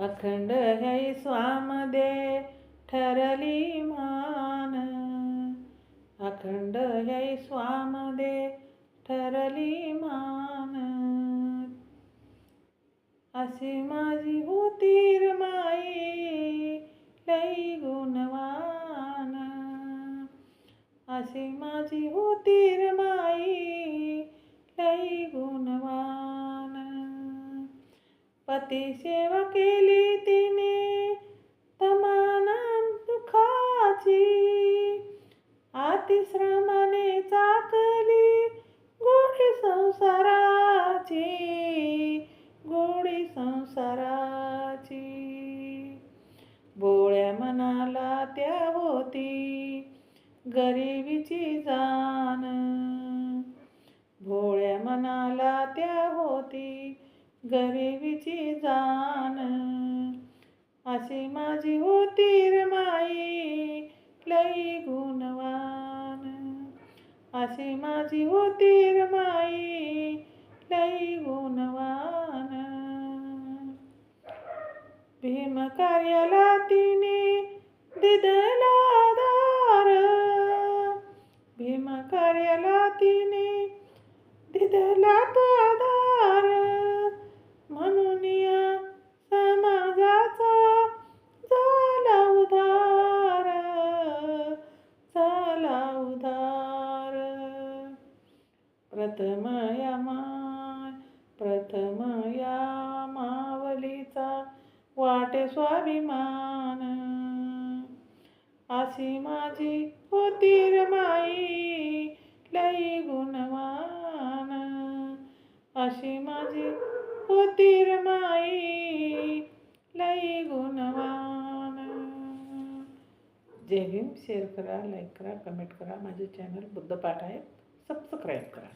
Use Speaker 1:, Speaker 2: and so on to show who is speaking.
Speaker 1: अखंड है स्वामध्ये ठरली मान, अखंड है स्वामध्ये ठरली मान. अशी माझी होती र माई लई गुणवान, अशी माझी होती र माई लई गुणवान. पती सेवा केली तिने तमाना दुखाची, अतिश्रमाने चाकली गोडी संसाराची, गोडी संसाराची. बोळ्या मनाला त्या होती गरिबीची जाण, भोळ्या मनाला त्या होती गरिबीची जाण. अशी माझी होती र माई लई गुणवान, अशी माझी होती र माई लई गुणवान. भीम कार्याला तिने दिदला दार, भीम कार्याला तिने दिदला तो आधार. म्हणून या समाजाचा झाला उद्धार, झाला उद्धार. प्रथम या मावलीचा वाटे स्वाभिमान. अशी माझी होती र माई लई गुणवान, अशी माझी होती र माई लई गुणवान. जय भीम. शेअर करा, लाईक करा, कमेंट करा. माझे चॅनल बुद्धपाठ आहे, सबस्क्राईब करा.